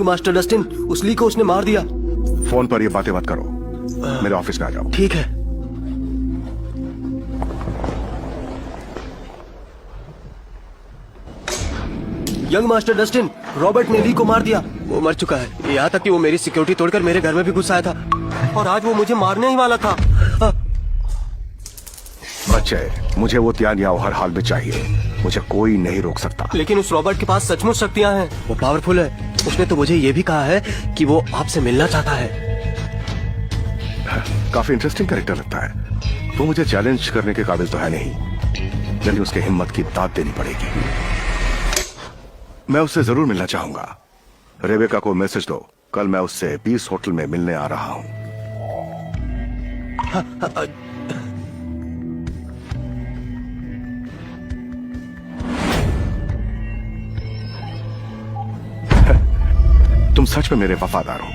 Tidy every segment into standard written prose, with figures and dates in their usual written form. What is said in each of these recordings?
Master Dustin, उस ली को उसने मार दिया। फोन पर ये बातें मत करो, मेरे ऑफिस में आ जाओ। ठीक है। यंग मास्टर डस्टिन, रॉबर्ट ने ली को मार दिया। वो मर चुका है। यहाँ तक कि वो मेरी सिक्योरिटी तोड़कर मेरे घर में भी घुस आया था और आज वो मुझे मारने ही वाला था। बच्चे, मुझे वो तियानियाओ हर हाल में चाहिए। मुझे कोई नहीं रोक सकता। लेकिन उस रॉबर्ट के पास सचमुच शक्तियाँ हैं। वो पावरफुल है। उसने तो मुझे ये भी कहा है कि वो आपसे मिलना चाहता है। काफी इंटरेस्टिंग कैरेक्टर लगता है। वो मुझे चैलेंज करने के काबिल तो है नहीं, लेकिन उसके हिम्मत की दाद देनी पड़ेगी। मैं उससे जरूर मिलना चाहूंगा। रेबेका को मैसेज दो, कल मैं उससे पीस होटल में मिलने आ रहा हूं। तुम सच में मेरे वफादार हो।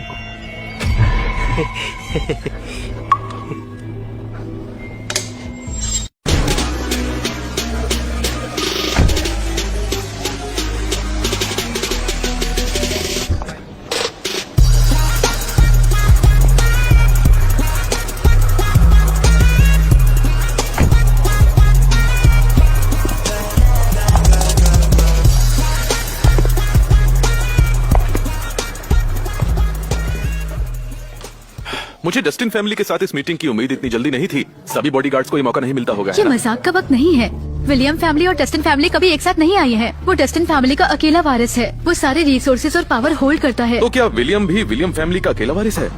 मुझे डस्टिन फैमिली के साथ इस मीटिंग की उम्मीद इतनी जल्दी नहीं थी। सभी बॉडीगार्ड्स को ये मौका नहीं मिलता होगा। ये मजाक का वक्त नहीं है। विलियम फैमिली और डस्टिन फैमिली कभी एक साथ नहीं आई है। वो डस्टिन फैमिली का अकेला वारिस है। वो सारे रिसोर्सेज और पावर होल्ड करता है। तो क्या विलियम भी विलियम फैमिली का अकेला वारिस है?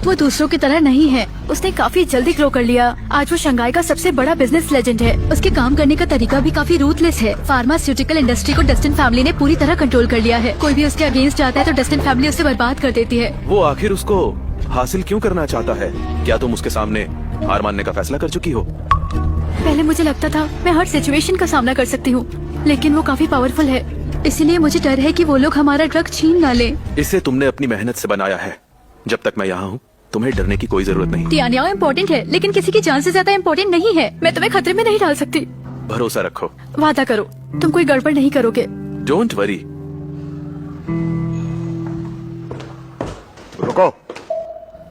वो दूसरों की तरह नहीं है। उसने काफी जल्दी ग्रो कर लिया। आज वो शंघाई का सबसे बड़ा बिजनेस लेजेंड है। उसके काम करने का तरीका भी काफी रूथलेस है। फार्मास्यूटिकल इंडस्ट्री को डस्टिन फैमिली ने पूरी तरह कंट्रोल कर लिया है। कोई भी उसके अगेंस्ट जाता है तो डस्टिन फैमिली उसे बर्बाद कर देती है। वो आखिर उसको हासिल क्यों करना चाहता है? क्या तुम उसके सामने हार मानने का फैसला कर चुकी हो? पहले मुझे लगता था मैं हर सिचुएशन का सामना कर सकती हूँ, लेकिन वो काफी पावरफुल है। इसीलिए मुझे डर है कि वो लोग हमारा ड्रग छीन ना ले। इसे तुमने अपनी मेहनत से बनाया है। जब तक मैं यहाँ हूँ तुम्हें डरने की कोई जरूरत नहीं। तियानियाओ इम्पोर्टेंट है, लेकिन किसी की जान से ज्यादा इम्पोर्टेंट नहीं है। मैं तुम्हें खतरे में नहीं डाल सकती। भरोसा रखो। वादा करो तुम कोई गड़बड़ नहीं करोगे। Don't worry. रुको,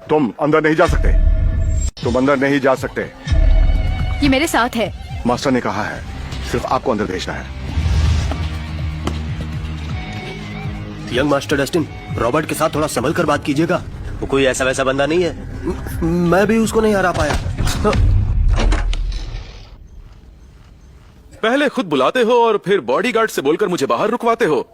तुम अंदर नहीं जा सकते। तुम अंदर नहीं जा सकते। ये मेरे साथ है। मास्टर ने कहा है सिर्फ आपको अंदर भेजना है। यंग मास्टर डस्टिन, रॉबर्ट के साथ थोड़ा संभल कर बात कीजिएगा। वो कोई ऐसा वैसा बंदा नहीं है। मैं भी उसको नहीं हरा पाया। पहले खुद बुलाते हो और फिर बॉडीगार्ड से बोलकर मुझे बाहर रुकवाते हो।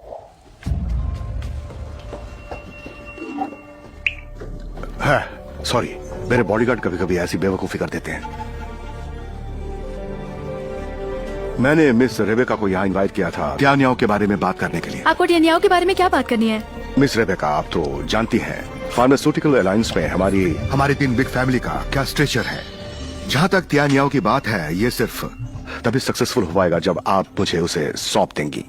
सॉरी, मेरे बॉडीगार्ड कभी कभी ऐसी बेवकूफी कर देते हैं। मैंने मिस रेबेका को यहाँ इनवाइट किया था तियानियाओ के बारे में बात करने के लिए। आपको तियानियाओ के बारे में क्या बात करनी है? मिस रेबेका, आप तो जानती हैं फार्मास्यूटिकल अलायंस में हमारी 3 बिग फैमिली का क्या स्ट्रेचर है। जहाँ तक तियानियाओ की बात है, ये सिर्फ तभी सक्सेसफुल हो पाएगा जब आप मुझे उसे सौंप देंगी।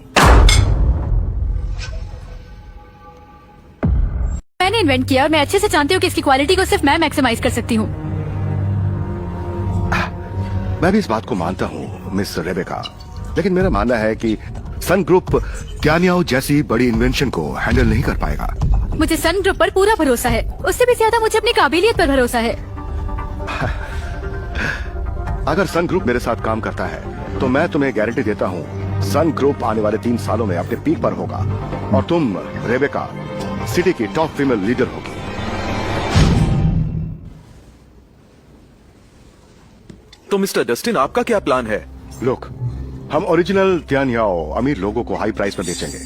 मैंने इन्वेंट किया और मैं अच्छे से जानती हूँ कि इसकी क्वालिटी को सिर्फ मैं मैक्सिमाइज कर सकती हूँ। मैं भी इस बात को मानता हूँ मिस रेबेका, लेकिन मेरा मानना है कि सन ग्रुप तियानियाओ जैसी बड़ी इन्वेंशन को हैंडल नहीं कर पाएगा। मुझे सन ग्रुप पर पूरा भरोसा है। उससे भी ज्यादा मुझे अपनी काबिलियत पर भरोसा है। अगर सन ग्रुप मेरे साथ काम करता है तो मैं तुम्हें गारंटी देता हूँ सन ग्रुप आने वाले 3 सालों में अपने पीक पर होगा और तुम रेबेका सिटी की टॉप फीमेल लीडर होगी। तो मिस्टर डस्टिन, आपका क्या प्लान है? लोग, हम ओरिजिनल तियानियाओ अमीर लोगों को हाई प्राइस पर बेचेंगे,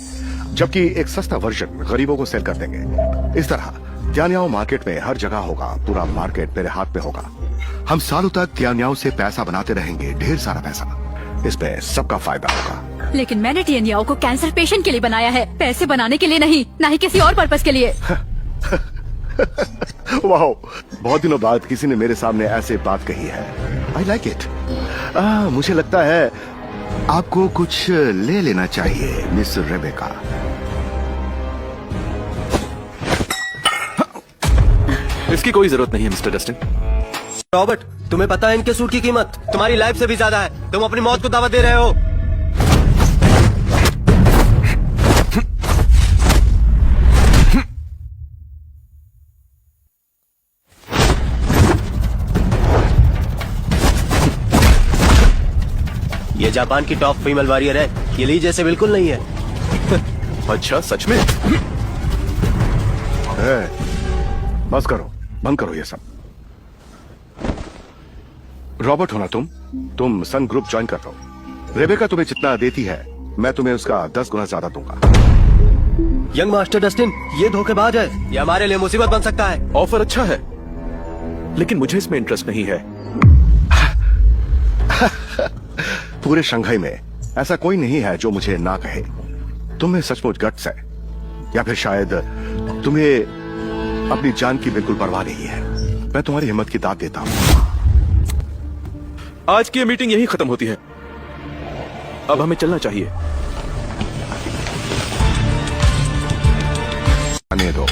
जबकि एक सस्ता वर्जन गरीबों को सेल कर देंगे। इस तरह तियानियाओ मार्केट में हर जगह होगा। पूरा मार्केट मेरे हाथ में होगा। हम सालों तक तियानियाओ से पैसा बनाते रहेंगे, ढेर सारा पैसा। इसमें सबका फायदा होगा। लेकिन मैंने तियानियाओ को कैंसर पेशेंट के लिए बनाया है, पैसे बनाने के लिए नहीं, ना ही किसी और पर्पस के लिए। वाह, बहुत दिनों बाद किसी ने मेरे सामने ऐसे बात कही है। I like it. मुझे लगता है आपको कुछ ले लेना चाहिए मिस रेबेका। इसकी कोई जरूरत नहीं है मिस्टर डस्टिन। रॉबर्ट, तुम्हें पता है इनके सूट की कीमत तुम्हारी लाइफ से भी ज्यादा है। तुम अपनी मौत को दावा दे रहे हो। ये जापान की टॉप फीमेल वॉरियर है, ये ली जैसे बिल्कुल नहीं है। अच्छा, सच में? बस करो, बंद करो ये सब। रॉबर्ट हो ना तुम सन ग्रुप ज्वाइन कर लो। रेबेका तुम्हें जितना देती है मैं तुम्हें उसका 10 गुना ज्यादा दूंगा। यंग मास्टर डस्टिन, ये धोखेबाज है, ये हमारे लिए मुसीबत बन सकता है। ऑफर अच्छा है, लेकिन मुझे इसमें इंटरेस्ट नहीं है। पूरे शंघाई में ऐसा कोई नहीं है जो मुझे ना कहे। तुम्हें सचमुच गट्स है, या फिर शायद तुम्हें अपनी जान की बिल्कुल परवाह नहीं है। मैं तुम्हारी हिम्मत की दाद देता हूं। आज की ये मीटिंग यहीं खत्म होती है, अब हमें चलना चाहिए। आने दो।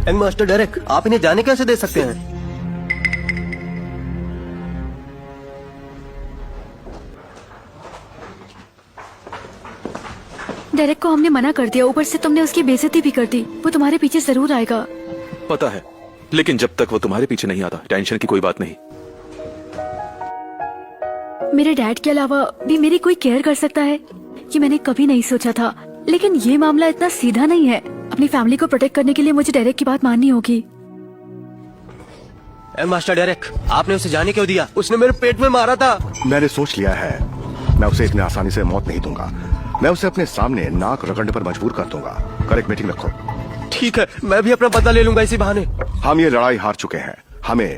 यंग मास्टर डेरेक, आप इन्हें जाने कैसे दे सकते हैं? डेरेक को हमने मना कर दिया, ऊपर से तुमने उसकी बेइज्जती भी कर दी। वो तुम्हारे पीछे जरूर आएगा। पता है, लेकिन जब तक वो तुम्हारे पीछे नहीं आता, टेंशन की कोई बात नहीं। मेरे डैड के अलावा भी मेरी कोई केयर कर सकता है, ये मैंने कभी नहीं सोचा था। लेकिन ये मामला इतना सीधा नहीं है। अपनी फैमिली को प्रोटेक्ट करने के लिए मुझे डेरेक की बात माननी होगी। यंग मास्टर डेरेक, आपने उसे जाने क्यों दिया? उसने मेरे पेट में मारा था। मैंने सोच लिया है, मैं उसे इतनी आसानी से मौत नहीं दूंगा। मैं उसे अपने सामने नाक रगड़ने पर मजबूर कर दूंगा। करेक्ट मीटिंग रखो। ठीक है, मैं भी अपना बदला ले लूंगा इसी बहाने। हम ये लड़ाई हार चुके हैं, हमें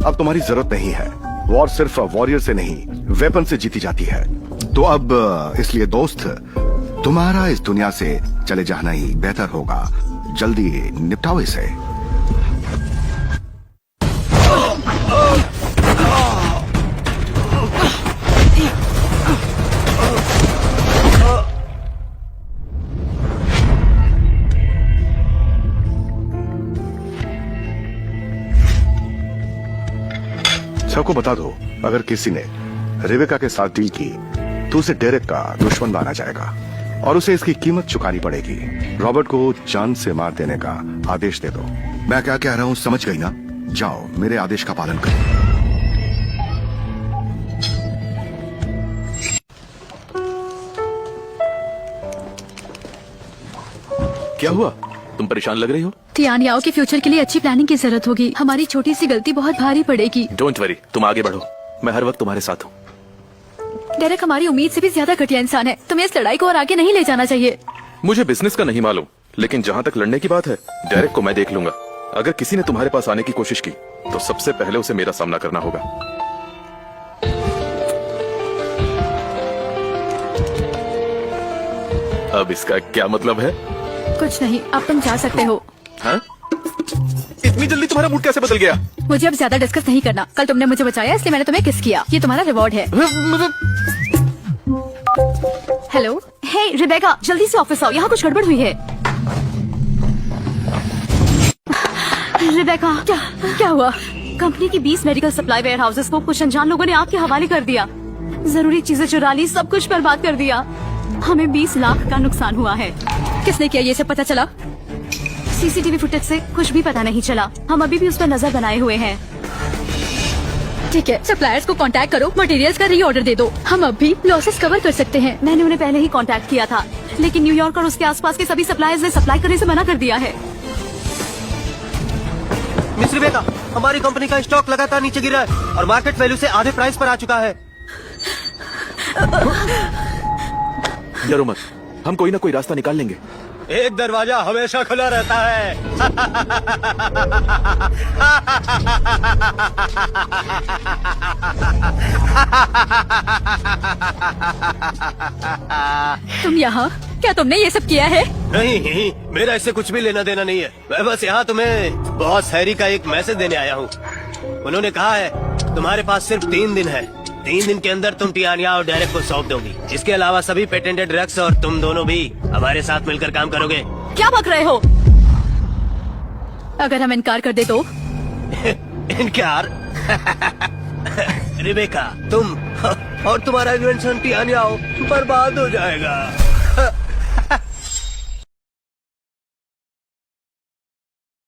अब तुम्हारी जरूरत नहीं है। वॉर सिर्फ वॉरियर से नहीं, वेपन से जीती जाती है। तो अब इसलिए दोस्त, तुम्हारा इस दुनिया से चले जाना ही बेहतर होगा। जल्दी निपटाओ इसे। सबको बता दो, अगर किसी ने रेबेका के साथ डील की तो उसे डेरेक का दुश्मन माना जाएगा और उसे इसकी कीमत चुकानी पड़ेगी। रॉबर्ट को जान से मार देने का आदेश दे दो। मैं क्या कह रहा हूं समझ गई ना? जाओ, मेरे आदेश का पालन करो। क्या हुआ? तुम परेशान लग रही हो। तियान याओ के फ्यूचर के लिए अच्छी प्लानिंग की जरूरत होगी। हमारी छोटी सी गलती बहुत भारी पड़ेगी। डोंट वरी, तुम आगे बढ़ो, मैं हर वक्त तुम्हारे साथ हूँ। डेरेक हमारी उम्मीद से भी ज्यादा घटिया इंसान है। तुम्हें इस लड़ाई को और आगे नहीं ले जाना चाहिए। मुझे बिजनेस का नहीं मालूम, लेकिन जहाँ तक लड़ने की बात है, डेरेक को मैं देख लूंगा। अगर किसी ने तुम्हारे पास आने की कोशिश की तो सबसे पहले उसे मेरा सामना करना होगा। अब इसका क्या मतलब है? कुछ नहीं, अब तुम जा सकते हो। हाँ? इतनी जल्दी तुम्हारा मूड कैसे बदल गया? मुझे अब ज्यादा डिस्कस नहीं करना। कल तुमने मुझे बचाया, इसलिए मैंने तुम्हें किस किया। ये तुम्हारा रिवॉर्ड है। हेलो, हे रिबेका, जल्दी से ऑफिस आओ, यहाँ कुछ गड़बड़ हुई है। रिबेका, क्या हुआ? कंपनी की 20 मेडिकल सप्लाई वेयर हाउसेस को कुछ अनजान लोगों ने आपके हवाले कर दिया। जरूरी चीजें चुरा ली, सब कुछ बर्बाद कर दिया। हमें 20 लाख का नुकसान हुआ है। किसने किया ये सब पता चला? सीसीटीवी फुटेज से कुछ भी पता नहीं चला। हम अभी भी उस पर नजर बनाए हुए हैं। ठीक है, सप्लायर्स को कांटेक्ट करो, मटेरियल्स का रीऑर्डर दे दो। हम अब भी लॉसेस कवर कर सकते हैं। मैंने उन्हें पहले ही कांटेक्ट किया था, लेकिन न्यूयॉर्क और उसके आसपास के सभी सप्लायर्स ने सप्लाई करने से मना कर दिया है। मिस रेबेका, हमारी कंपनी का स्टॉक लगातार नीचे गिरा है और मार्केट वैल्यू से आधे प्राइस पर आ चुका है। डरो मत, हम कोई ना कोई रास्ता निकाल लेंगे। एक दरवाजा हमेशा खुला रहता है। तुम यहाँ? क्या तुमने ये सब किया है? नहीं, मेरा इससे कुछ भी लेना देना नहीं है। मैं बस यहाँ तुम्हें बॉस हैरी का एक मैसेज देने आया हूँ। उन्होंने कहा है तुम्हारे पास सिर्फ 3 दिन है। 3 दिन के अंदर तुम टियानिया और डेरेक को सौंप दोगी। इसके अलावा सभी पेटेंटेड ड्रग्स और तुम दोनों भी हमारे साथ मिलकर काम करोगे। क्या बक रहे हो? अगर हम इनकार कर दे तो? इनकार? रिबेका, तुम और तुम्हारा इन्वेंशन टियानिया बर्बाद हो जाएगा।